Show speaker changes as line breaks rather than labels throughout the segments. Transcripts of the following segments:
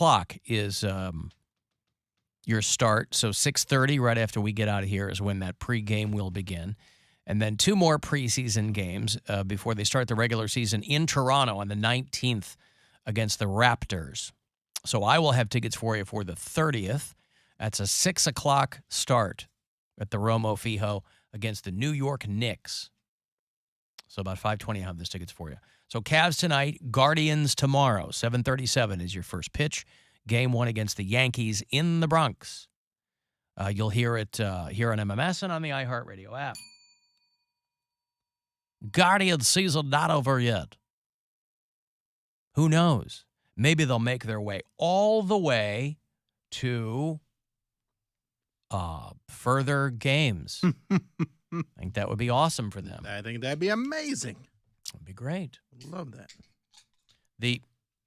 o'clock is your start. So 6:30, right after we get out of here, is when that pregame will begin. And then 2 more preseason games before they start the regular season in Toronto on the 19th against the Raptors. So I will have tickets for you for the 30th. That's a 6 o'clock start at the Romo Fijo against the New York Knicks. So about 5:20, I have those tickets for you. So Cavs tonight, Guardians tomorrow. 7:37 is your first pitch. Game 1 against the Yankees in the Bronx. You'll hear it here on MMS and on the iHeartRadio app. Guardians season not over yet. Who knows? Maybe they'll make their way all the way to further games. I think that would be awesome for them.
I think that'd be amazing.
That'd be great.
Love that.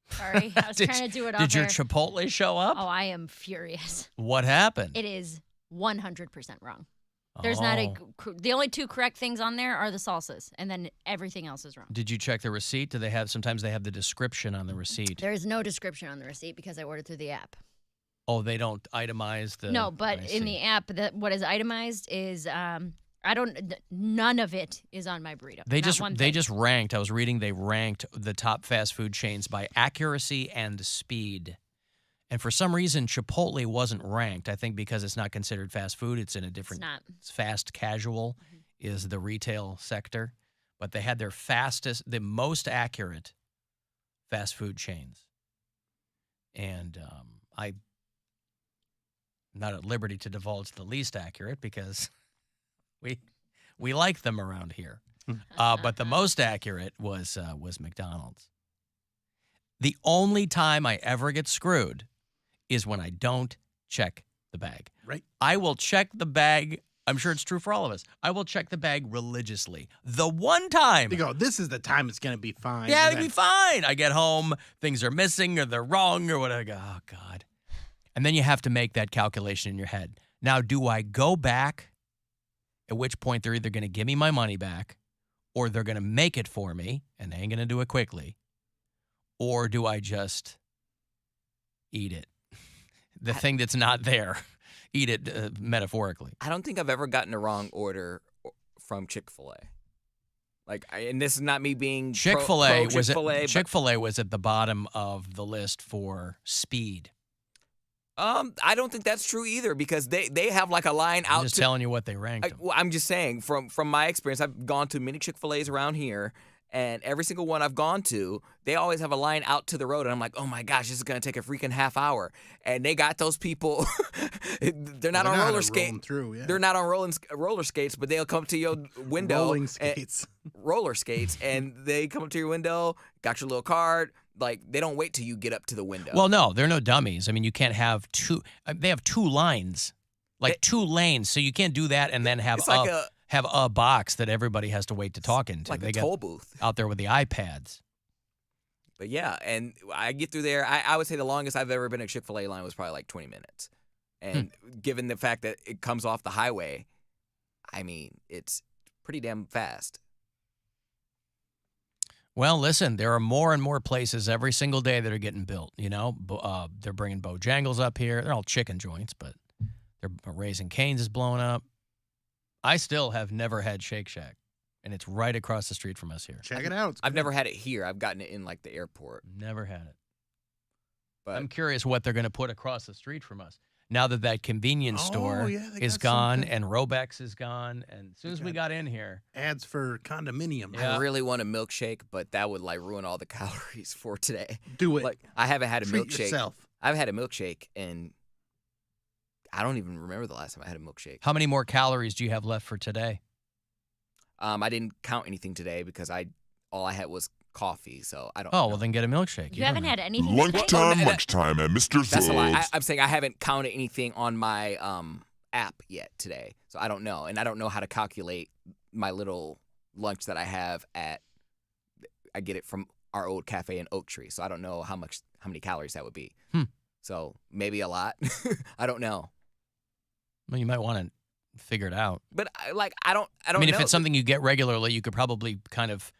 Sorry, I was trying to do it off
Did your
air.
Chipotle show up?
Oh, I am furious.
What happened?
It is 100% wrong. There's not the only 2 correct things on there are the salsas, and then everything else is wrong.
Did you check the receipt? Sometimes they have the description on the receipt.
There is no description on the receipt because I ordered through the app.
Oh, they don't itemize the...
No, but in the app, what is itemized is, none of it is on my burrito.
They just ranked, I was reading, they ranked the top fast food chains by accuracy and speed. And for some reason, Chipotle wasn't ranked. I think because it's not considered fast food. It's in a different...
It's not.
It's fast casual is the retail sector. But they had the most accurate fast food chains. And I'm not at liberty to divulge the least accurate because we like them around here. But the most accurate was McDonald's. The only time I ever get screwed is when I don't check the bag.
Right.
I will check the bag. I'm sure it's true for all of us. I will check the bag religiously. The one time.
You go, this is the time it's going to be fine.
Yeah, it'll be fine. I get home, things are missing or they're wrong or whatever. I go, oh, God. And then you have to make that calculation in your head. Now, do I go back, at which point they're either going to give me my money back or they're going to make it for me, and they ain't going to do it quickly, or do I just eat it? The thing that's not there, eat it metaphorically.
I don't think I've ever gotten a wrong order from Chick-fil-A. And this is not me being
Chick-fil-A
Chick-fil-A
was at the bottom of the list for speed.
I don't think that's true either because they have like a line out.
I'm just telling you what they ranked.
I'm just saying from my experience, I've gone to many Chick-fil-A's around here. And every single one I've gone to, they always have a line out to the road. And I'm like, oh, my gosh, this is going to take a freaking half hour. And they got those people. They're not on roller skates.
Yeah.
They're not on roller skates, but they'll come to your window.
Rolling skates.
Roller skates. And they come up to your window, got your little card. Like, they don't wait till you get up to the window.
Well, no, they're no dummies. I mean, you can't have two. They have 2 lines, like 2 lanes. So you can't do that and then have have a box that everybody has to wait to talk into.
Like a toll booth.
Out there with the iPads.
But yeah, and I get through there. I would say the longest I've ever been at Chick-fil-A line was probably like 20 minutes. And given the fact that it comes off the highway, I mean, it's pretty damn fast.
Well, listen, there are more and more places every single day that are getting built. You know, they're bringing Bojangles up here. They're all chicken joints, but they're Raising Cane's is blowing up. I still have never had Shake Shack, and it's right across the street from us here.
Check it out.
I've never had it here. I've gotten it in like the airport.
Never had it.
But
I'm curious what they're going to put across the street from us. Now that convenience store is gone
something.
and Robex is gone, and as soon as we got in here.
Ads for condominium.
Yeah.
I really want a milkshake, but that would like ruin all the calories for today.
Do it.
Like I haven't had a
Treat
milkshake.
yourself.
I've had a milkshake and I don't even remember the last time I had a milkshake.
How many more calories do you have left for today?
I didn't count anything today because all I had was coffee, so I don't
Oh,
know.
well, then get a milkshake.
You haven't had anything
Lunchtime,
today?
lunchtime at Mr.
That's a lie.
Zub's.
I'm saying I haven't counted anything on my app yet today, so I don't know, and I don't know how to calculate my little lunch that I have I get it from our old cafe in Oak Tree, so I don't know how many calories that would be. So maybe a lot. I don't know.
Well, you might want to figure it out.
But I don't
I mean,
know.
if it's something you get regularly, you could probably kind of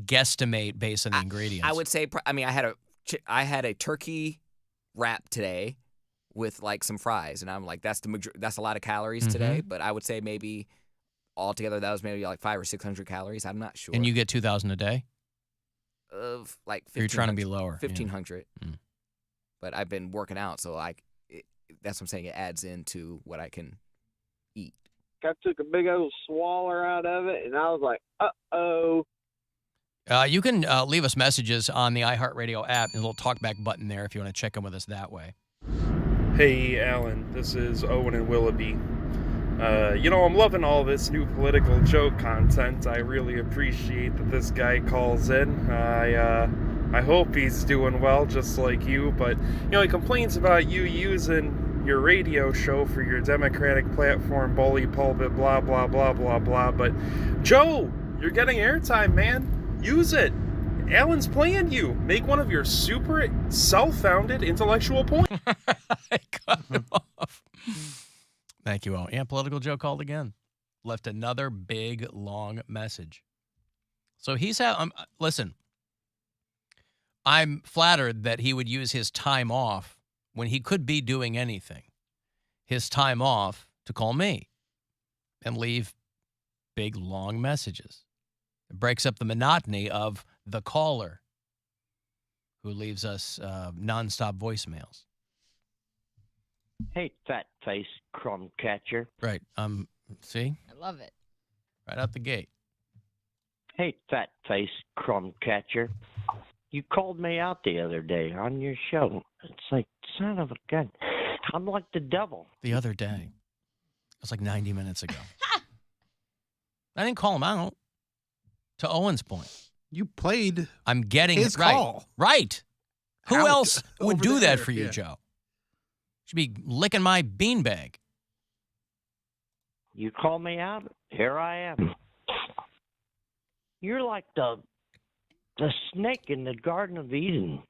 guesstimate based on the ingredients.
I would say, I had a turkey wrap today with like some fries, and I'm like, that's a lot of calories today. But I would say maybe altogether that was maybe like 500 or 600 calories. I'm not sure.
And you get 2,000 a day?
Of like 1,500.
You're trying to be lower.
1,500. But I've been working out, so that's what I'm saying. It adds into what I can eat.
I took a big old swaller out of it, and I was like, uh-oh.
You can leave us messages on the iHeartRadio app. There's a little talkback button there if you want to check in with us that way.
Hey, Alan. This is Owen and Willoughby. I'm loving all this new political joke content. I really appreciate that this guy calls in. I hope he's doing well, just like you. But, he complains about you using your radio show for your Democratic platform, bully pulpit, blah, blah, blah, blah, blah. But, Joe, you're getting airtime, man. Use it. Alan's playing you. Make one of your super self-founded intellectual points.
I cut him off. Thank you, Owen. Yeah, Political Joe called again. Left another big, long message. So listen, I'm flattered that he would use his time off when he could be doing anything. His time off to call me and leave big, long messages. It breaks up the monotony of the caller who leaves us nonstop voicemails.
Hey, fat face crumb catcher.
Right. See?
I love it.
Right out the gate.
Hey, fat face crumb catcher. You called me out the other day on your show. It's like, son of a gun. I'm like the devil.
The other day. It was like 90 minutes ago. I didn't call him out. To Owen's point.
You played
I'm getting
his
it right.
call.
Right. Who
Out
else would
over
do
there,
that for you,
yeah.
Joe? Should be licking my beanbag.
You call me out, here I am. You're like the snake in the Garden of Eden.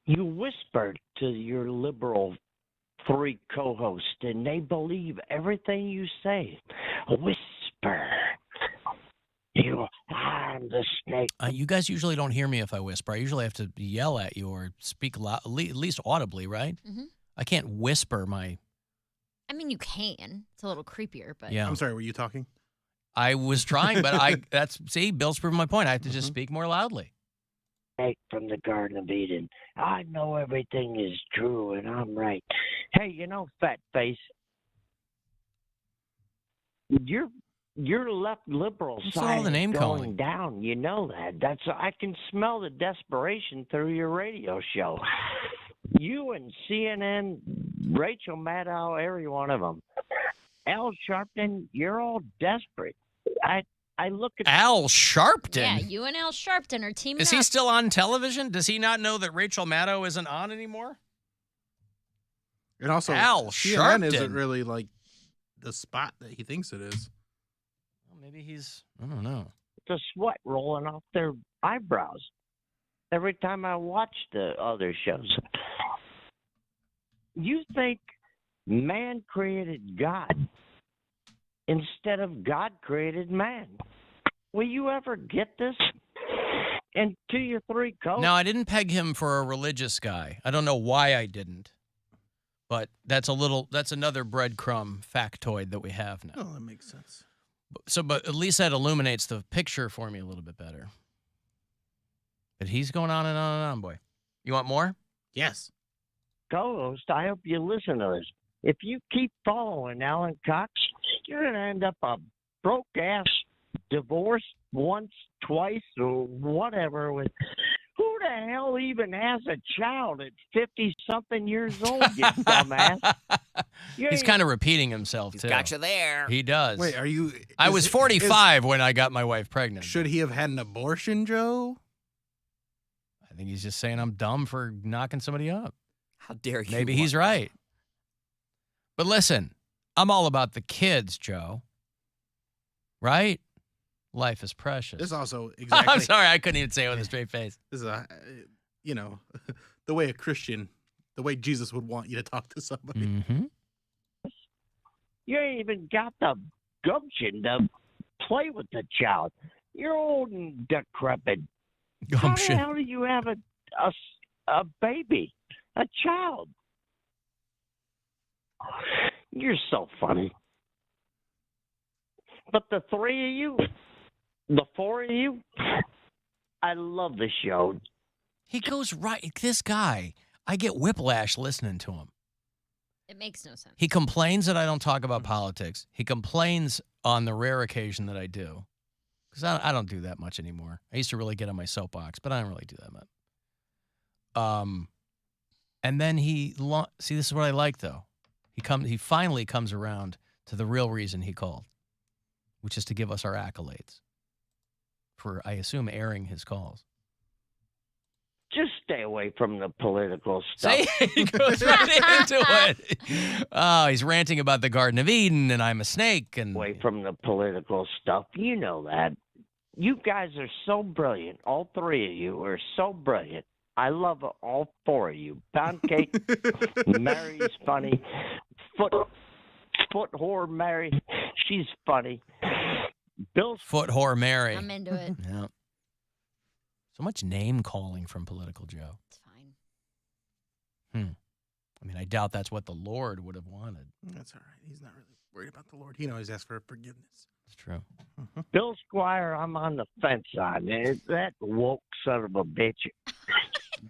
You whisper to your liberal 3 co-hosts, and they believe everything you say. Whisper. I'm the snake.
You guys usually don't hear me if I whisper. I usually have to yell at you or speak loud, at least audibly, right?
Mm-hmm.
I can't whisper my...
I mean, you can. It's a little creepier, but...
Yeah.
I'm sorry, were you talking?
I was trying, but see, Bill's proving my point. I have to just speak more loudly.
Snake from the Garden of Eden. I know everything is true, and I'm right. Hey, fat face, your left liberal
What's
side
all the name
is going
calling?
down. You know that. I can smell the desperation through your radio show. You and CNN, Rachel Maddow, every one of them. Al Sharpton, you're all desperate. I look at
Al Sharpton?
Yeah, you and Al Sharpton are teaming
Is
up.
he still on television? Does he not know that Rachel Maddow isn't on anymore?
And also,
Al
CNN
Sharpton.
isn't really like the spot that he thinks it is.
Well, maybe I don't know.
the sweat rolling off their eyebrows every time I watch the other shows. You think man created God instead of God created man. Will you ever get this? And to your three coats.
No, I didn't peg him for a religious guy. I don't know why I didn't. But that's another breadcrumb factoid that we have now.
Oh, that makes sense.
So, but at least that illuminates the picture for me a little bit better. But he's going on and on and on, boy. You want more?
Yes.
Co-host, I hope you listen to this. If you keep following Alan Cox, you're going to end up a broke-ass divorce once, twice, or whatever. With who the hell even has a child at 50-something years old, you dumbass?
He's kind of repeating himself,
He's
too.
got you there.
He does.
Wait, are you?
I was 45 when I got my wife pregnant.
Should he have had an abortion, Joe?
I think he's just saying I'm dumb for knocking somebody up.
How dare you?
Maybe he's right. But listen, I'm all about the kids, Joe. Right? Life is precious.
This also exactly.
I'm sorry, I couldn't even say it with a straight face.
This is the way a Christian, the way Jesus would want you to talk to somebody.
Mm-hmm.
You ain't even got the gumption to play with the child. You're old and decrepit. How the
Gumption.
hell do you have a baby, a child? You're so funny. But the three of you, the four of you, I love the show.
He goes right. This guy, I get whiplash listening to him.
It makes no sense.
He complains that I don't talk about politics. He complains on the rare occasion that I do. Because I don't do that much anymore. I used to really get on my soapbox, but I don't really do that much. And then see, this is what I like, though. He finally comes around to the real reason he called, which is to give us our accolades for, I assume, airing his calls.
Just stay away from the political stuff.
See, he goes right into it. Oh, he's ranting about the Garden of Eden and I'm a snake. And
Away from the political stuff. You know that. You guys are so brilliant. All three of you are so brilliant. I love all four of you. Poundcake, Mary's funny. Foot whore Mary, she's funny. Bill's
Foot whore Mary.
I'm into it.
Yeah. So much name calling from Political Joe.
It's fine.
I mean, I doubt that's what the Lord would have wanted.
That's all right. He's not really worried about the Lord. He always asks for forgiveness.
It's true.
Bill Squire, I'm on the fence on it. That woke son of a bitch.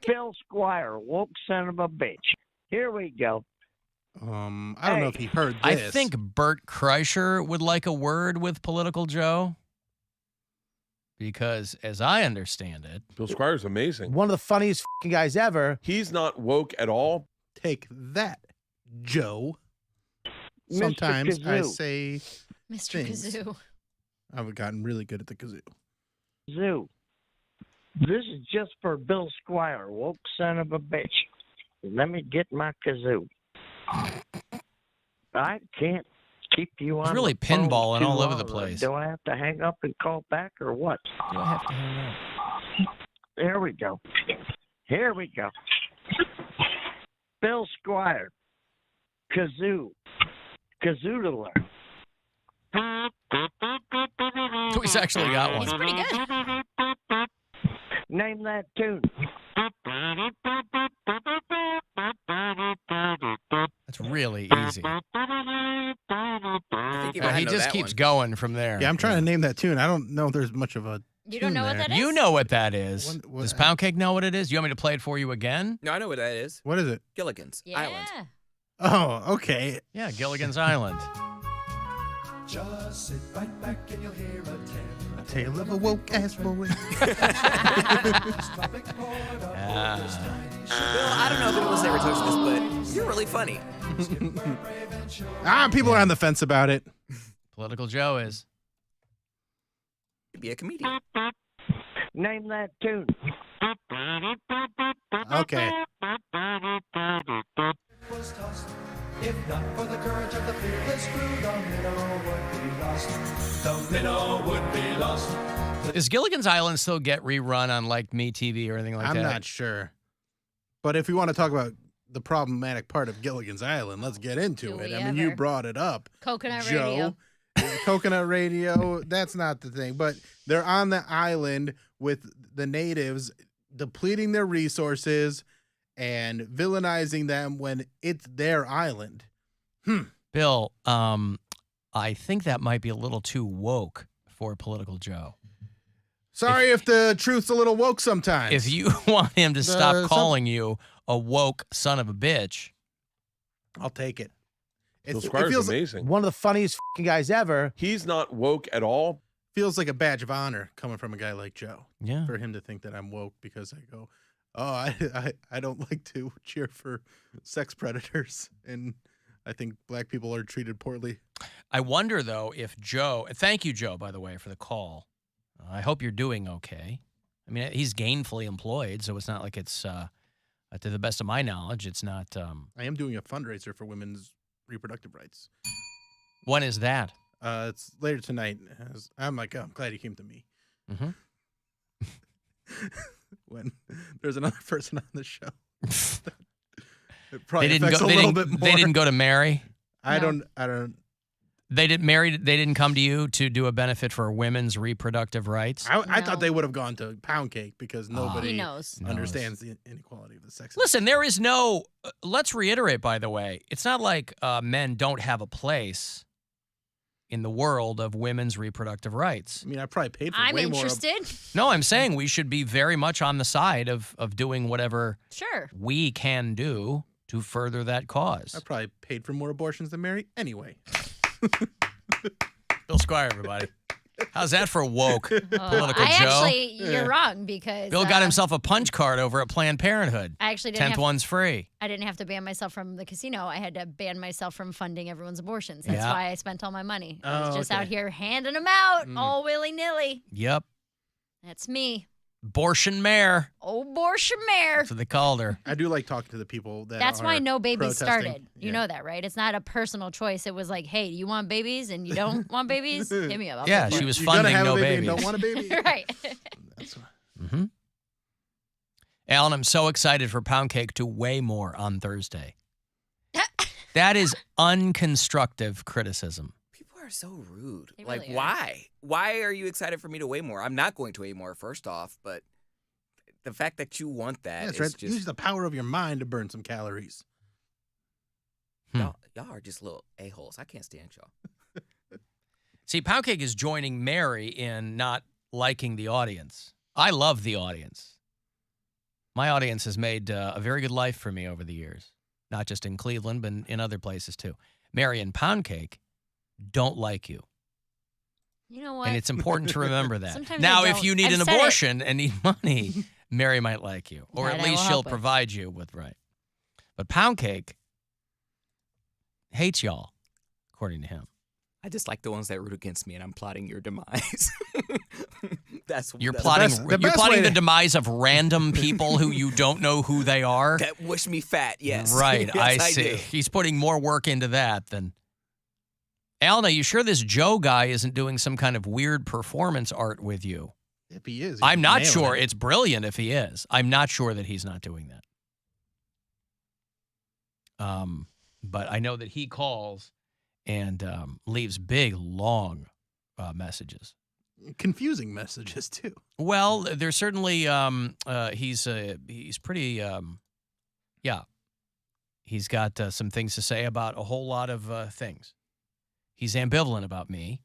Bill Squire, woke son of a bitch. Here we go.
I don't know if he heard this.
I think Bert Kreischer would like a word with Political Joe. Because, as I understand it,
Bill Squire's amazing.
One of the funniest f***ing guys ever.
He's not woke at all.
Take that, Joe.
Mr.
Sometimes I
Kazoo.
say
Mr.
Things.
Kazoo.
I've gotten really good at the kazoo.
Zoo. This is just for Bill Squire, woke son of a bitch. Let me get my kazoo. I can't keep you on.
He's really
the phone
pinballing
too
all over the
long.
place.
Do I have to hang up and call back or what?
you have to hang up.
There we go. Here we go. Bill Squire, kazoo, kazoodler.
So he's actually got
He's
one.
pretty good.
Name that tune.
That's really easy.
I think
He just keeps going from there.
Yeah, I'm trying to name that tune. I don't know if there's much of a
You don't know what that is?
You know what that is.
What-
Does Poundcake know what it is? You want me to play it for you again?
No, I know what that is.
What is it?
Gilligan's
Yeah.
Island.
Oh, okay.
Yeah, Gilligan's Island.
Just sit right back and you'll hear a
Tale of a woke ass boy.
Bill, I don't know if anyone's ever told you this, but you're really funny.
People are on the fence about it.
Political Joe is.
You'd be a comedian.
Name that tune.
Okay.
If not for the courage of the fearless crew, the minnow would be lost. The minnow would be lost.
Does Gilligan's Island still get rerun on like MeTV or anything like
I'm
that?
not sure. But if you want to talk about the problematic part of Gilligan's Island, let's get into
Do
it.
we
I mean, you
ever?
brought it up.
Coconut
Joe.
Radio.
Coconut radio, that's not the thing. But they're on the island with the natives depleting their resources and villainizing them when it's their island.
Bill, I think that might be a little too woke for Political Joe.
Sorry if the truth's a little woke sometimes.
If you want him to stop
some-
calling you a woke son of a bitch,
I'll take it.
Bill
It
Squire's
feels,
amazing.
One of the funniest f***ing guys ever.
He's not woke at all.
feels like a badge of honor coming from a guy like Joe.
yeah.
For him to think that I'm woke because I go, I don't like to cheer for sex predators, and I think black people are treated poorly.
I wonder, though, if Joe, thank you, Joe, by the way, for the call. I hope you're doing okay. I mean, he's gainfully employed, so it's not like it's, to the best of my knowledge, it's not.
I am doing a fundraiser for women's reproductive rights.
When is that?
It's later tonight. I'm like, oh, I'm glad you came to me.
Mm-hmm.
When there's another person on the show. It
They
probably
didn't
affects
go.
a
They
little
didn't,
bit more.
they didn't go to Mary.
I
No.
don't.
They didn't come to you to do a benefit for women's reproductive rights?
I thought they would have gone to Poundcake because nobody
He knows.
understands the inequality of the sexes.
Listen, there is no, let's reiterate, by the way, it's not like men don't have a place in the world of women's reproductive rights.
I mean, I probably paid for
I'm
way
interested.
No, I'm saying we should be very much on the side of doing whatever
Sure.
we can do to further that cause.
I probably paid for more abortions than Mary anyway.
Bill Squire, everybody. How's that for woke political
Actually,
Joe?
you're wrong because
Bill got himself a punch card over at Planned Parenthood.
I actually didn't
10th one's free.
I didn't have to ban myself from the casino. I had to ban myself from funding everyone's abortions. That's
Yeah.
why I spent all my money. I was
Oh,
just
okay.
out here handing them out all willy-nilly.
Yep.
That's me.
Abortion mayor.
Abortion mayor.
That's what they called her.
I do like talking to the people that
That's why
are
no babies
protesting.
started. You
Yeah.
know that, right? It's not a personal choice. It was like, hey, you want babies and you don't want babies? Hit me up. I'll
Yeah,
pay for
she
it.
was
You're gonna
funding
have
no
a baby and
babies.
don't want a baby.
Right.
That's why.
Mm-hmm. Alan, I'm so excited for Poundcake to weigh more on Thursday. That is unconstructive criticism.
People are so rude.
They
Like,
really are.
why? Why are you excited for me to weigh more? I'm not going to weigh more, first off, but the fact that you want that
Yeah,
is
that's right.
just...
Use the power of your mind to burn some calories.
Y'all are just little a-holes. I can't stand y'all.
See, Poundcake is joining Mary in not liking the audience. I love the audience. My audience has made a very good life for me over the years, not just in Cleveland, but in other places too. Mary and Poundcake don't like you.
You know what?
And it's important to remember that.
Sometimes
Now,
I
if
don't.
you need
I've
an
said it.
abortion and need money, Mary might like you. Or
That
at
I
least
will
she'll
help with.
provide you with, right. But Poundcake hates y'all, according to him.
I just like the ones that root against me, and I'm plotting your demise.
You're
that's
plotting,
the
you're
best
plotting
way
the
to-
demise of random people who you don't know who they are.
that wish me fat. Yes,
Right,
Yes,
I see.
do.
He's putting more work into that than... Alan, are you sure this Joe guy isn't doing some kind of weird performance art with you?
If he is,
I'm not
nailing
sure.
it.
It's brilliant if he is. I'm not sure that he's not doing that. But I know that he calls and leaves big, long messages.
Confusing messages too.
Well, there's certainly he's pretty yeah. He's got some things to say about a whole lot of things. He's ambivalent about me.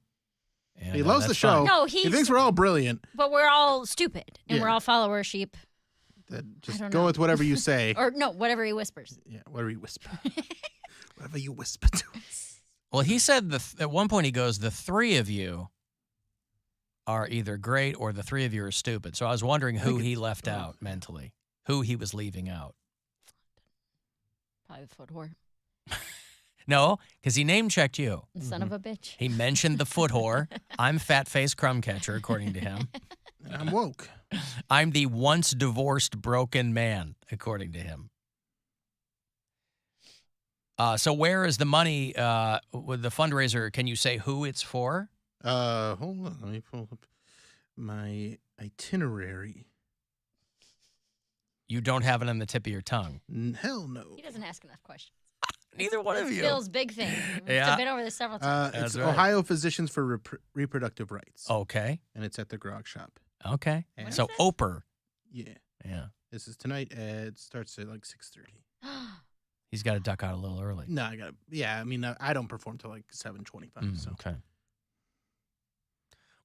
And,
He loves the
that's
show.
fine.
No,
He
he's.
thinks we're all brilliant.
But we're all stupid and
Yeah.
we're all follower sheep.
Just
don't
go
know.
with whatever you say.
Or no, whatever he whispers.
Yeah, whatever you whisper. Whatever you whisper to us.
Well, he said at one point he goes, the three of you are either great or the three of you are stupid. So I was wondering who he left out mentally, who he was leaving out.
Probably the foot whore.
No, because he name-checked you.
Son of a bitch.
He mentioned the foot whore. I'm fat-faced crumb catcher, according to him.
And I'm woke.
I'm the once divorced broken man, according to him. So where is the money with the fundraiser? Can you say who it's for?
Hold on. Let me pull up my itinerary.
You don't have it on the tip of your tongue.
Hell no.
He doesn't ask enough questions.
Neither one of
That's
you.
Bill's big thing.
Yeah.
I've been over this several times.
It's
That's right.
Ohio Physicians for Reproductive Rights.
Okay.
And it's at the Grog Shop.
Okay.
And
So Oprah.
yeah.
Yeah.
This is tonight. It starts at like 6:30.
He's got to duck out a little early.
No, I gotta. Yeah, I mean, I don't perform till like 7:25. So
Okay.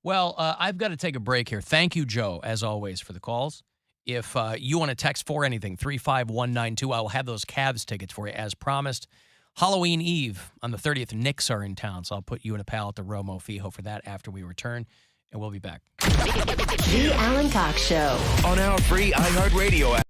Well, I've got to take a break here. Thank you, Joe, as always, for the calls. If you want to text for anything, 35192, I will have those Cavs tickets for you as promised. Halloween Eve on the 30th, Knicks are in town, so I'll put you and a pal at the Romo Fijo for that after we return, and we'll be back.
The Alan Cox Show.
On our free iHeartRadio app.